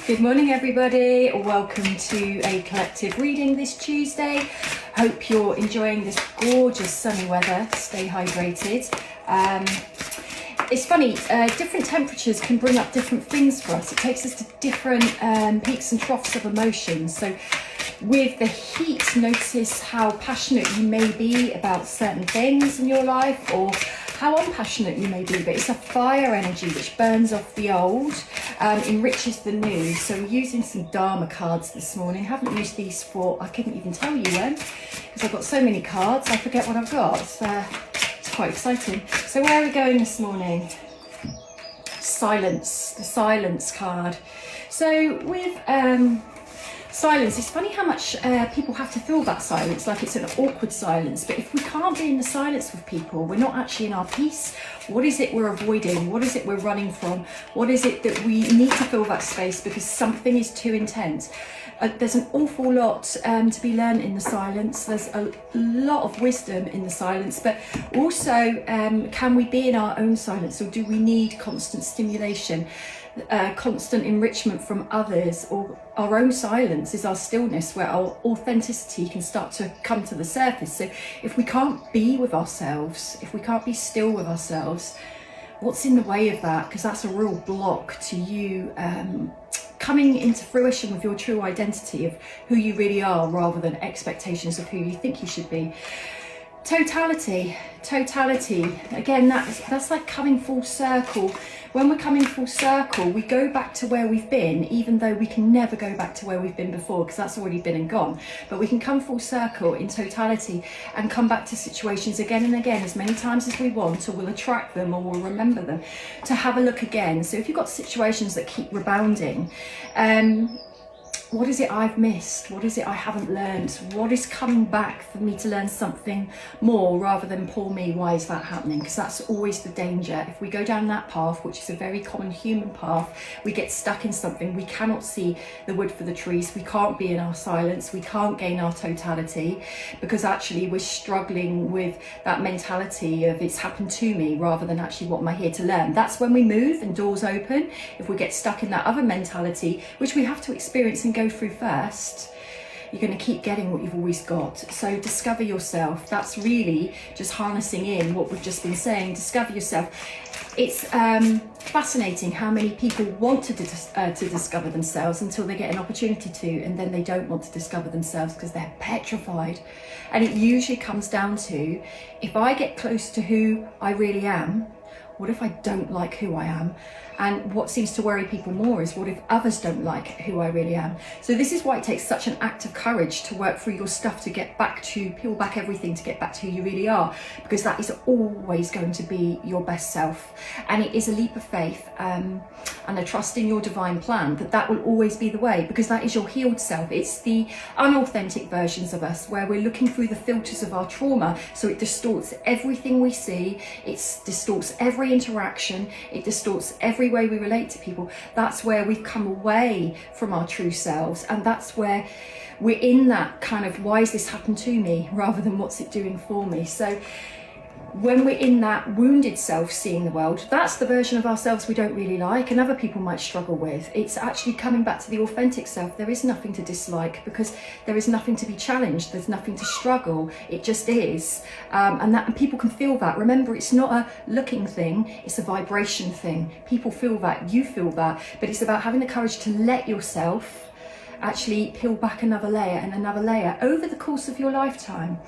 Good morning, everybody. Welcome to a collective reading this Tuesday. Hope you're enjoying this gorgeous sunny weather. Stay hydrated. It's funny, different temperatures can bring up different things for us. It takes us to different peaks and troughs of emotions. So with the heat, notice how passionate you may be about certain things in your life, or how unpassionate you may be, but it's a fire energy which burns off the old, enriches the new. So we're using some Dharma cards this morning. I haven't used these for, I couldn't even tell you when, because I've got so many cards, I forget what I've got. It's quite exciting. So where are we going this morning? Silence, the silence card. So with silence, it's funny how much people have to feel that silence, like it's an awkward silence. But if we can't be in the silence with people, we're not actually in our peace. What is it we're avoiding? What is it we're running from? What is it that we need to fill that space because something is too intense? There's an awful lot to be learned in the silence. There's a lot of wisdom in the silence, but also can we be in our own silence, or do we need constant stimulation? Constant enrichment from others, or our own silence is our stillness, where our authenticity can start to come to the surface. So if we can't be with ourselves, if we can't be still with ourselves, what's in the way of that? Because that's a real block to you coming into fruition with your true identity of who you really are, rather than expectations of who you think you should be. Totality, again, that's like coming full circle. When we're coming full circle, we go back to where we've been, even though we can never go back to where we've been before, because that's already been and gone. But we can come full circle in totality and come back to situations again and again, as many times as we want, or we'll attract them, or we'll remember them, to have a look again. So if you've got situations that keep rebounding, what is it I've missed? What is it I haven't learned? What is coming back for me to learn something more, rather than poor me, why is that happening? Because that's always the danger. If we go down that path, which is a very common human path, we get stuck in something. We cannot see the wood for the trees. We can't be in our silence. We can't gain our totality, because actually we're struggling with that mentality of it's happened to me, rather than actually what am I here to learn. That's when we move and doors open. If we get stuck in that other mentality, which we have to experience and go through first, you're going to keep getting what you've always got. So discover yourself. That's really just harnessing in what we've just been saying. Discover yourself. It's fascinating how many people want to discover themselves until they get an opportunity to, and then they don't want to discover themselves because they're petrified. And it usually comes down to, if I get close to who I really am, what if I don't like who I am? And what seems to worry people more is, what if others don't like who I really am? So this is why it takes such an act of courage to work through your stuff, to get back to, peel back everything to get back to who you really are, because that is always going to be your best self. And it is a leap of faith and a trust in your divine plan that will always be the way, because that is your healed self. It's the unauthentic versions of us where we're looking through the filters of our trauma, so it distorts everything we see, it distorts every interaction, it distorts every way we relate to people. That's where we've come away from our true selves, and that's where we're in that kind of, why has this happened to me, rather than what's it doing for me. So when we're in that wounded self seeing the world, that's the version of ourselves we don't really like and other people might struggle with. It's actually coming back to the authentic self. There is nothing to dislike, because there is nothing to be challenged. There's nothing to struggle. It just is. And people can feel that. Remember, it's not a looking thing, it's a vibration thing. People feel that, you feel that, but it's about having the courage to let yourself actually peel back another layer and another layer over the course of your lifetime.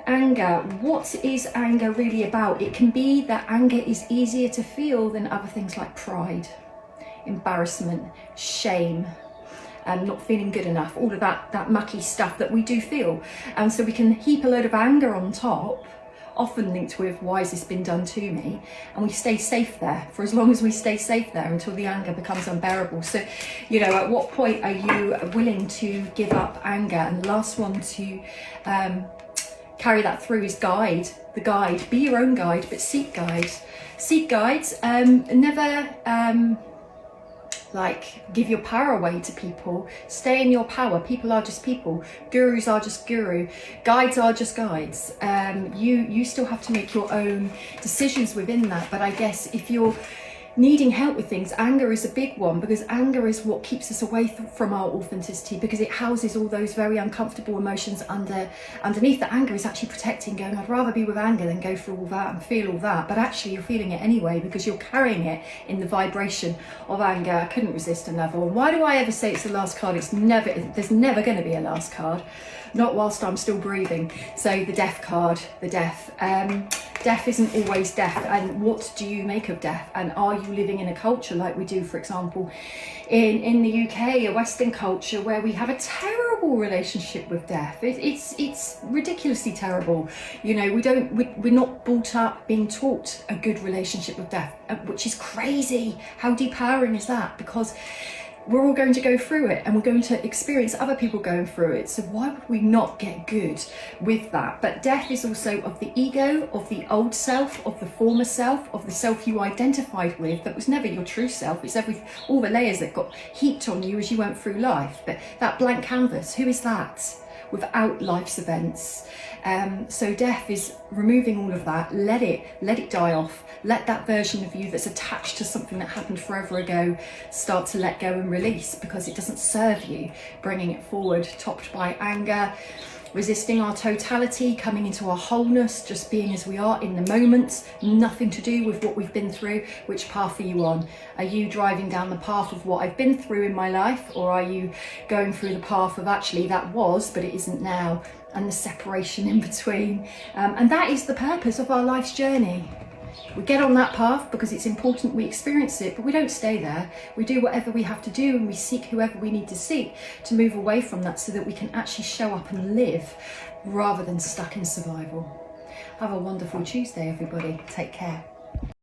Anger, what is anger really about? It can be that anger is easier to feel than other things like pride, embarrassment, shame, not feeling good enough, all of that mucky stuff that we do feel. And so we can heap a load of anger on top, often linked with, why has this been done to me? And we stay safe there for as long as we stay safe there, until the anger becomes unbearable. So, you know, at what point are you willing to give up anger? And the last one to carry that through is guide. The guide. Be your own guide, but seek guides. Seek guides. Never like give your power away to people. Stay in your power. People are just people. Gurus are just guru. Guides are just guides. You still have to make your own decisions within that. But I guess if you're needing help with things. Anger is a big one, because anger is what keeps us away from our authenticity, because it houses all those very uncomfortable emotions underneath. The anger is actually protecting, going, I'd rather be with anger than go through all that and feel all that, but actually you're feeling it anyway because you're carrying it in the vibration of anger. I couldn't resist another one. Why do I ever say it's the last card? There's never going to be a last card, not whilst I'm still breathing. So the death card, the death. Death isn't always death, and what do you make of death? And are you living in a culture like we do, for example, in the UK, a Western culture, where we have a terrible relationship with death? It's ridiculously terrible. You know, we're not brought up being taught a good relationship with death, which is crazy. How depowering is that? Because we're all going to go through it, and we're going to experience other people going through it. So why would we not get good with that? But death is also of the ego, of the old self, of the former self, of the self you identified with that was never your true self. It's all the layers that got heaped on you as you went through life. But that blank canvas, who is that without life's events? So death is removing all of that. Let it die off. Let that version of you that's attached to something that happened forever ago start to let go and release, because it doesn't serve you. Bringing it forward, topped by anger, resisting our totality, coming into our wholeness, just being as we are in the moment, nothing to do with what we've been through. Which path are you on? Are you driving down the path of what I've been through in my life, or are you going through the path of actually that was, but it isn't now, and the separation in between? And that is the purpose of our life's journey. We get on that path because it's important we experience it, but we don't stay there. We do whatever we have to do, and we seek whoever we need to seek to move away from that, so that we can actually show up and live rather than stuck in survival. Have a wonderful Tuesday, everybody. Take care.